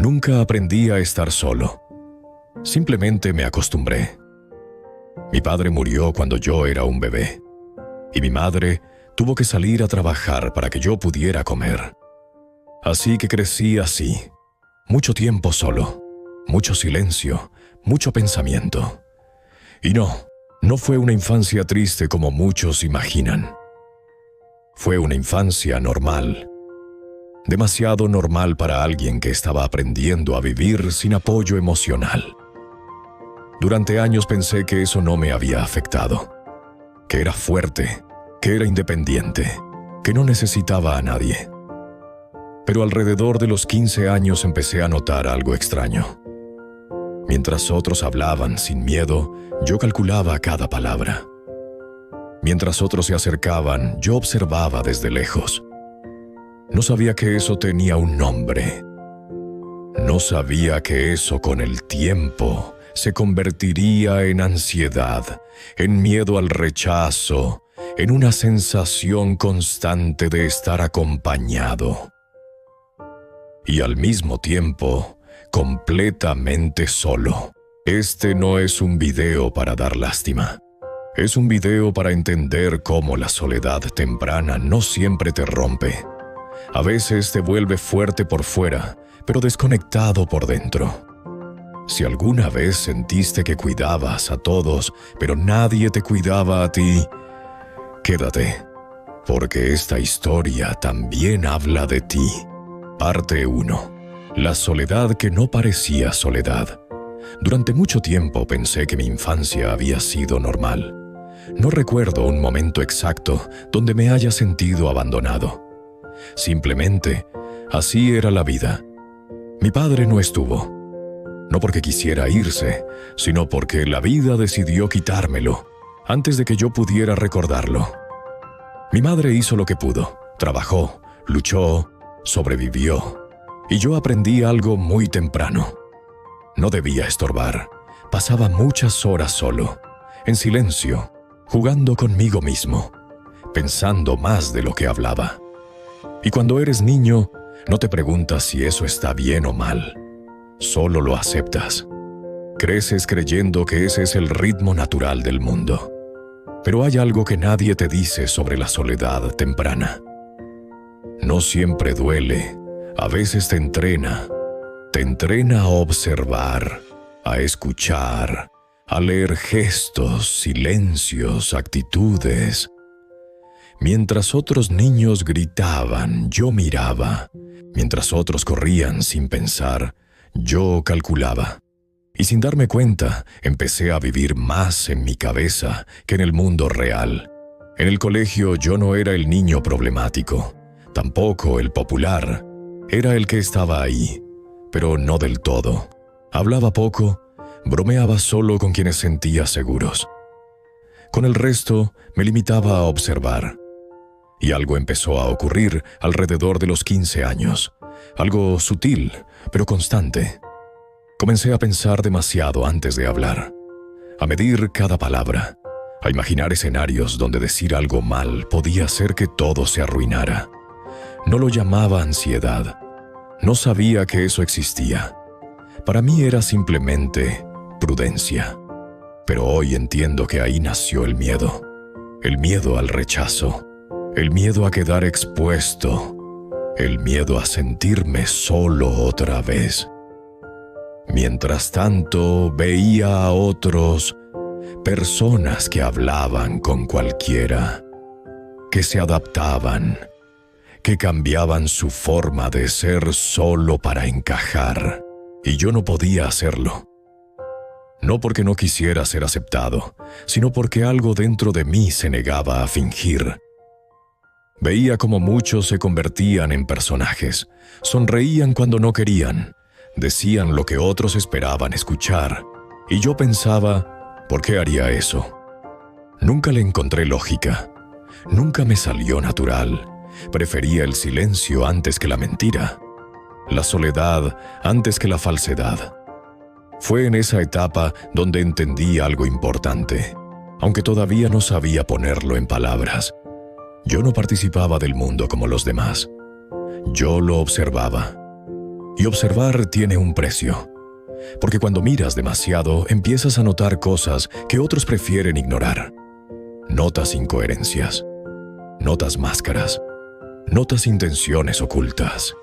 Nunca aprendí a estar solo. Simplemente me acostumbré. Mi padre murió cuando yo era un bebé, y mi madre tuvo que salir a trabajar para que yo pudiera comer. Así que crecí así, mucho tiempo solo, mucho silencio, mucho pensamiento. Y no fue una infancia triste como muchos imaginan. Fue una infancia normal. Demasiado normal para alguien que estaba aprendiendo a vivir sin apoyo emocional. Durante años pensé que eso no me había afectado, que era fuerte, que era independiente, que no necesitaba a nadie. Pero alrededor de los 15 años empecé a notar algo extraño. Mientras otros hablaban sin miedo, yo calculaba cada palabra. Mientras otros se acercaban, yo observaba desde lejos. No sabía que eso tenía un nombre. No sabía que eso con el tiempo se convertiría en ansiedad, en miedo al rechazo, en una sensación constante de estar acompañado. Y al mismo tiempo, completamente solo. Este no es un video para dar lástima. Es un video para entender cómo la soledad temprana no siempre te rompe. A veces te vuelve fuerte por fuera, pero desconectado por dentro. Si alguna vez sentiste que cuidabas a todos, pero nadie te cuidaba a ti, quédate, porque esta historia también habla de ti. Parte 1. La soledad que no parecía soledad. Durante mucho tiempo pensé que mi infancia había sido normal. No recuerdo un momento exacto donde me haya sentido abandonado. Simplemente, así era la vida. Mi padre no estuvo. No porque quisiera irse, sino porque la vida decidió quitármelo antes de que yo pudiera recordarlo. Mi madre hizo lo que pudo, trabajó, luchó, sobrevivió, y yo aprendí algo muy temprano. No debía estorbar. Pasaba muchas horas solo, en silencio, jugando conmigo mismo, pensando más de lo que hablaba. Y cuando eres niño, no te preguntas si eso está bien o mal. Solo lo aceptas. Creces creyendo que ese es el ritmo natural del mundo. Pero hay algo que nadie te dice sobre la soledad temprana. No siempre duele. A veces te entrena. Te entrena a observar, a escuchar, a leer gestos, silencios, actitudes. Mientras otros niños gritaban, yo miraba. Mientras otros corrían sin pensar, yo calculaba. Y sin darme cuenta, empecé a vivir más en mi cabeza que en el mundo real. En el colegio yo no era el niño problemático, tampoco el popular. Era el que estaba ahí, pero no del todo. Hablaba poco, bromeaba solo con quienes sentía seguros. Con el resto me limitaba a observar. Y algo empezó a ocurrir alrededor de los 15 años. Algo sutil, pero constante. Comencé a pensar demasiado antes de hablar, a medir cada palabra, a imaginar escenarios donde decir algo mal podía hacer que todo se arruinara. No lo llamaba ansiedad. No sabía que eso existía. Para mí era simplemente prudencia. Pero hoy entiendo que ahí nació el miedo al rechazo, el miedo a quedar expuesto, el miedo a sentirme solo otra vez. Mientras tanto, veía a otros, personas que hablaban con cualquiera, que se adaptaban, que cambiaban su forma de ser solo para encajar, y yo no podía hacerlo. No porque no quisiera ser aceptado, sino porque algo dentro de mí se negaba a fingir. Veía como muchos se convertían en personajes, sonreían cuando no querían, decían lo que otros esperaban escuchar, y yo pensaba, ¿por qué haría eso? Nunca le encontré lógica, nunca me salió natural. Prefería el silencio antes que la mentira, la soledad antes que la falsedad. Fue en esa etapa donde entendí algo importante, aunque todavía no sabía ponerlo en palabras. Yo no participaba del mundo como los demás. Yo lo observaba. Y observar tiene un precio. Porque cuando miras demasiado, empiezas a notar cosas que otros prefieren ignorar. Notas incoherencias, notas máscaras, notas intenciones ocultas.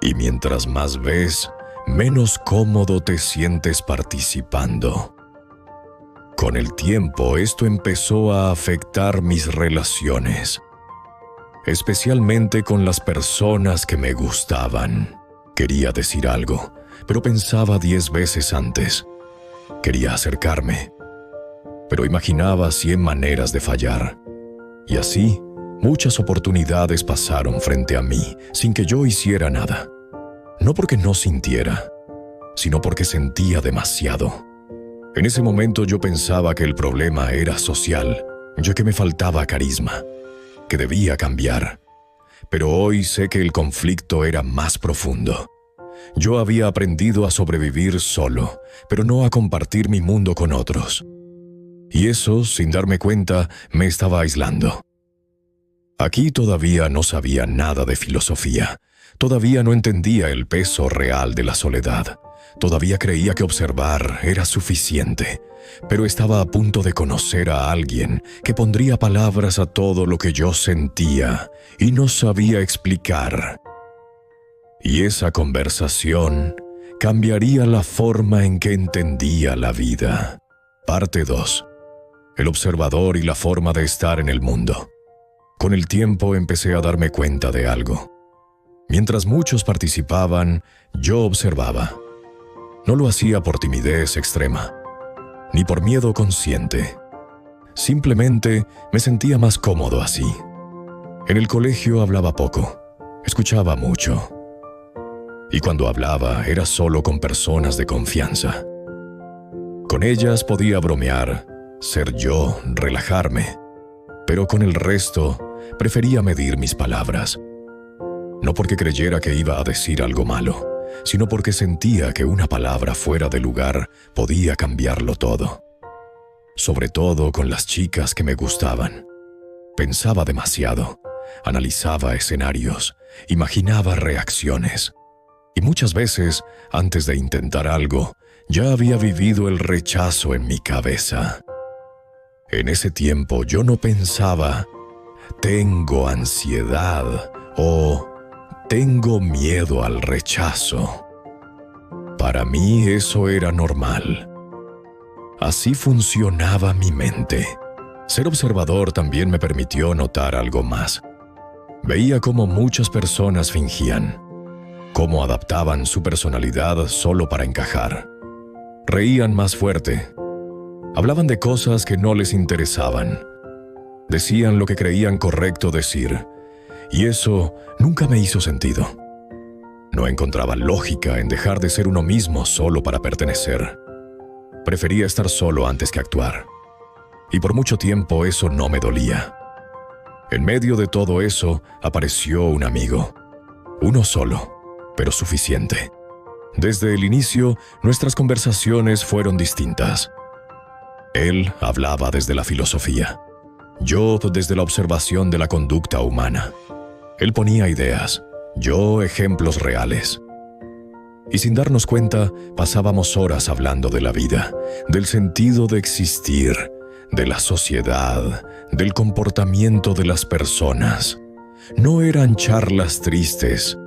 Y mientras más ves, menos cómodo te sientes participando. Con el tiempo, esto empezó a afectar mis relaciones, especialmente con las personas que me gustaban. Quería decir algo, pero pensaba 10 veces antes. Quería acercarme, pero imaginaba 100 maneras de fallar. Y así, muchas oportunidades pasaron frente a mí sin que yo hiciera nada. No porque no sintiera, sino porque sentía demasiado. En ese momento yo pensaba que el problema era social, ya que me faltaba carisma, que debía cambiar. Pero hoy sé que el conflicto era más profundo. Yo había aprendido a sobrevivir solo, pero no a compartir mi mundo con otros. Y eso, sin darme cuenta, me estaba aislando. Aquí todavía no sabía nada de filosofía. Todavía no entendía el peso real de la soledad. Todavía creía que observar era suficiente, pero estaba a punto de conocer a alguien que pondría palabras a todo lo que yo sentía y no sabía explicar. Y esa conversación cambiaría la forma en que entendía la vida. Parte 2. El observador y la forma de estar en el mundo. Con el tiempo empecé a darme cuenta de algo. Mientras muchos participaban, yo observaba. No lo hacía por timidez extrema, ni por miedo consciente. Simplemente me sentía más cómodo así. En el colegio hablaba poco, escuchaba mucho. Y cuando hablaba era solo con personas de confianza. Con ellas podía bromear, ser yo, relajarme. Pero con el resto prefería medir mis palabras. No porque creyera que iba a decir algo malo, sino porque sentía que una palabra fuera de lugar podía cambiarlo todo. Sobre todo con las chicas que me gustaban. Pensaba demasiado, analizaba escenarios, imaginaba reacciones. Y muchas veces, antes de intentar algo, ya había vivido el rechazo en mi cabeza. En ese tiempo yo no pensaba, tengo ansiedad o tengo miedo al rechazo. Para mí eso era normal. Así funcionaba mi mente. Ser observador también me permitió notar algo más. Veía cómo muchas personas fingían, cómo adaptaban su personalidad solo para encajar. Reían más fuerte. Hablaban de cosas que no les interesaban. Decían lo que creían correcto decir. Y eso nunca me hizo sentido. No encontraba lógica en dejar de ser uno mismo solo para pertenecer. Prefería estar solo antes que actuar. Y por mucho tiempo eso no me dolía. En medio de todo eso apareció un amigo. Uno solo, pero suficiente. Desde el inicio, nuestras conversaciones fueron distintas. Él hablaba desde la filosofía. Yo desde la observación de la conducta humana. Él ponía ideas, yo ejemplos reales. Y sin darnos cuenta, pasábamos horas hablando de la vida, del sentido de existir, de la sociedad, del comportamiento de las personas. No eran charlas tristes,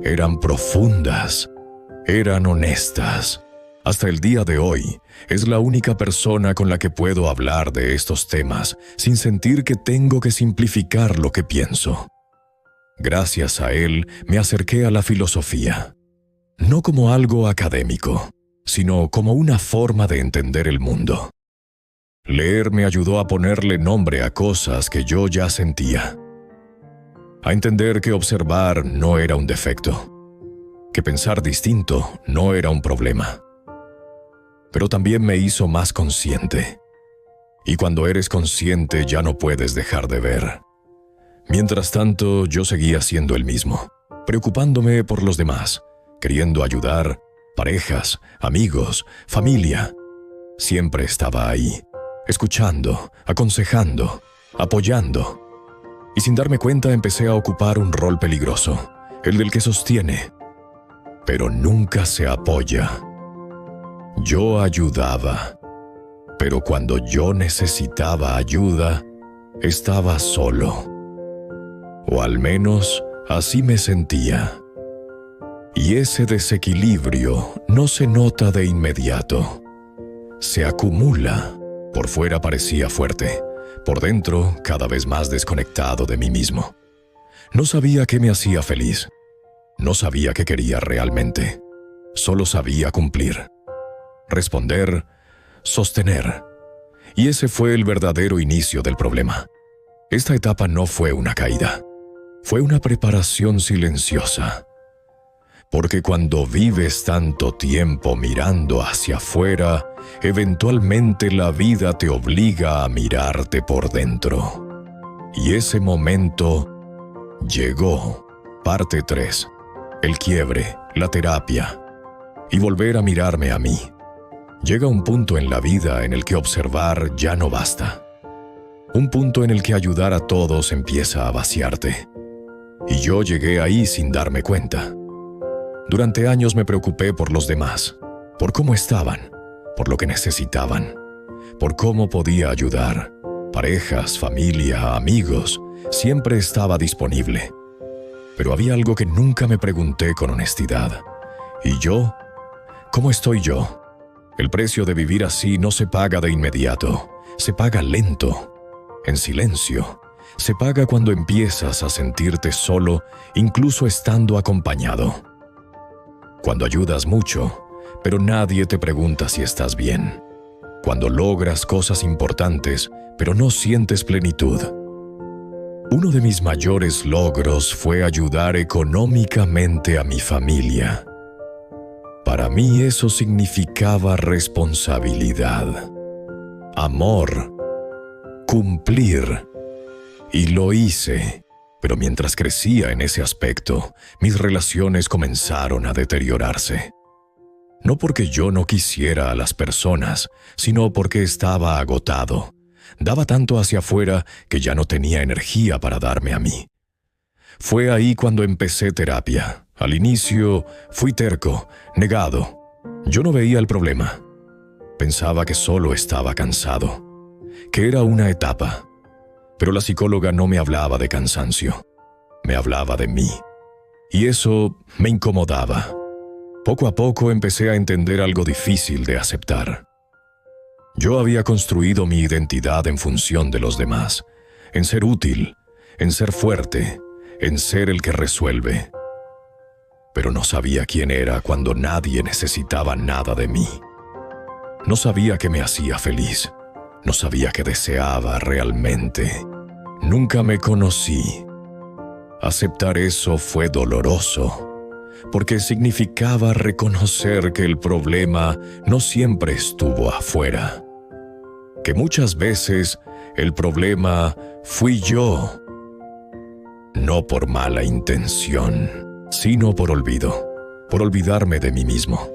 eran profundas, eran honestas. Hasta el día de hoy, es la única persona con la que puedo hablar de estos temas sin sentir que tengo que simplificar lo que pienso. Gracias a él me acerqué a la filosofía, no como algo académico, sino como una forma de entender el mundo. Leer me ayudó a ponerle nombre a cosas que yo ya sentía, a entender que observar no era un defecto, que pensar distinto no era un problema. Pero también me hizo más consciente, y cuando eres consciente ya no puedes dejar de ver. Mientras tanto, yo seguía siendo el mismo, preocupándome por los demás, queriendo ayudar, parejas, amigos, familia. Siempre estaba ahí, escuchando, aconsejando, apoyando. Y sin darme cuenta empecé a ocupar un rol peligroso, el del que sostiene. pero nunca se apoya. Yo ayudaba, pero cuando yo necesitaba ayuda, estaba solo. O al menos así me sentía. Y ese desequilibrio no se nota de inmediato. Se acumula. Por fuera parecía fuerte, por dentro cada vez más desconectado de mí mismo. No sabía qué me hacía feliz. No sabía qué quería realmente. Solo sabía cumplir, responder, sostener. Y ese fue el verdadero inicio del problema. Esta etapa no fue una caída. Fue una preparación silenciosa. Porque cuando vives tanto tiempo mirando hacia afuera, eventualmente la vida te obliga a mirarte por dentro. Y ese momento llegó. Parte 3. El quiebre, la terapia. Y volver a mirarme a mí. Llega un punto en la vida en el que observar ya no basta. Un punto en el que ayudar a todos empieza a vaciarte. Y yo llegué ahí sin darme cuenta. Durante años me preocupé por los demás, por cómo estaban, por lo que necesitaban, por cómo podía ayudar. Parejas, familia, amigos, siempre estaba disponible. Pero había algo que nunca me pregunté con honestidad. ¿Y yo? ¿Cómo estoy yo? El precio de vivir así no se paga de inmediato, se paga lento, en silencio. Se paga cuando empiezas a sentirte solo, incluso estando acompañado. Cuando ayudas mucho, pero nadie te pregunta si estás bien. Cuando logras cosas importantes, pero no sientes plenitud. Uno de mis mayores logros fue ayudar económicamente a mi familia. Para mí eso significaba responsabilidad, amor, cumplir. Y lo hice. Pero mientras crecía en ese aspecto, mis relaciones comenzaron a deteriorarse. No porque yo no quisiera a las personas, sino porque estaba agotado. Daba tanto hacia afuera que ya no tenía energía para darme a mí. Fue ahí cuando empecé terapia. Al inicio fui terco, negado. Yo no veía el problema. Pensaba que solo estaba cansado, que era una etapa. Pero la psicóloga no me hablaba de cansancio, me hablaba de mí. Y eso me incomodaba. Poco a poco empecé a entender algo difícil de aceptar. Yo había construido mi identidad en función de los demás, en ser útil, en ser fuerte, en ser el que resuelve. Pero no sabía quién era cuando nadie necesitaba nada de mí. No sabía qué me hacía feliz. No sabía qué deseaba realmente. Nunca me conocí. Aceptar eso fue doloroso, porque significaba reconocer que el problema no siempre estuvo afuera. Que muchas veces el problema fui yo. No por mala intención, sino por olvido, por olvidarme de mí mismo.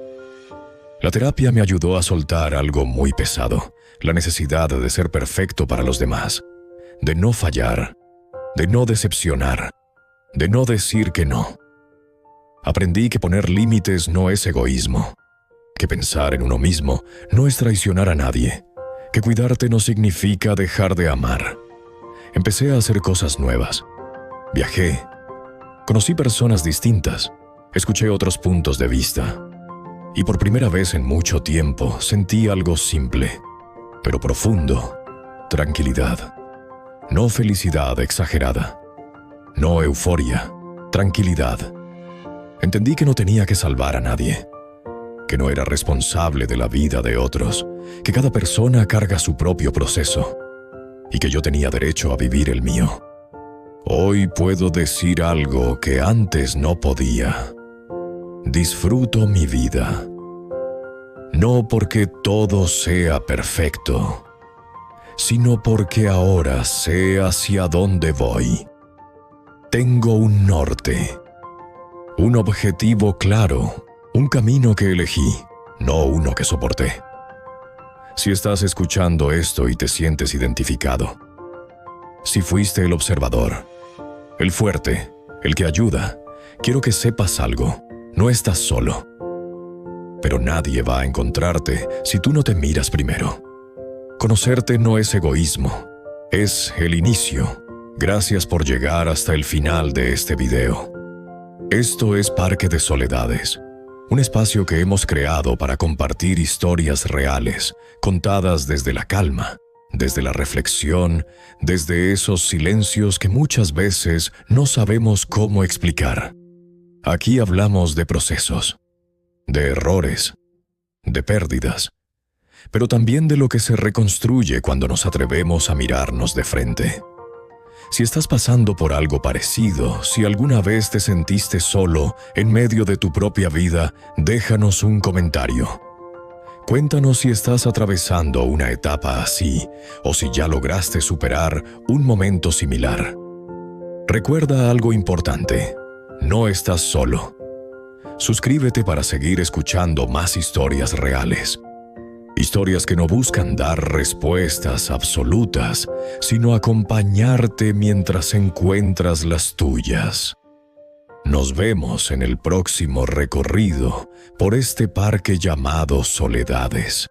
La terapia me ayudó a soltar algo muy pesado, la necesidad de ser perfecto para los demás, de no fallar, de no decepcionar, de no decir que no. Aprendí que poner límites no es egoísmo, que pensar en uno mismo no es traicionar a nadie, que cuidarte no significa dejar de amar. Empecé a hacer cosas nuevas. Viajé, conocí personas distintas, escuché otros puntos de vista. Y por primera vez en mucho tiempo sentí algo simple, pero profundo: tranquilidad. No felicidad exagerada, no euforia, tranquilidad. Entendí que no tenía que salvar a nadie, que no era responsable de la vida de otros, que cada persona carga su propio proceso y que yo tenía derecho a vivir el mío. Hoy puedo decir algo que antes no podía. Disfruto mi vida. No porque todo sea perfecto, sino porque ahora sé hacia dónde voy. Tengo un norte, un objetivo claro, un camino que elegí, no uno que soporté. Si estás escuchando esto y te sientes identificado, si fuiste el observador, el fuerte, el que ayuda, quiero que sepas algo. No estás solo. Pero nadie va a encontrarte si tú no te miras primero. Conocerte no es egoísmo, es el inicio. Gracias por llegar hasta el final de este video. Esto es Parque de Soledades, un espacio que hemos creado para compartir historias reales, contadas desde la calma, desde la reflexión, desde esos silencios que muchas veces no sabemos cómo explicar. Aquí hablamos de procesos, de errores, de pérdidas, pero también de lo que se reconstruye cuando nos atrevemos a mirarnos de frente. Si estás pasando por algo parecido, si alguna vez te sentiste solo en medio de tu propia vida, déjanos un comentario. Cuéntanos si estás atravesando una etapa así o si ya lograste superar un momento similar. Recuerda algo importante: no estás solo. Suscríbete para seguir escuchando más historias reales. Historias que no buscan dar respuestas absolutas, sino acompañarte mientras encuentras las tuyas. Nos vemos en el próximo recorrido por este parque llamado Soledades.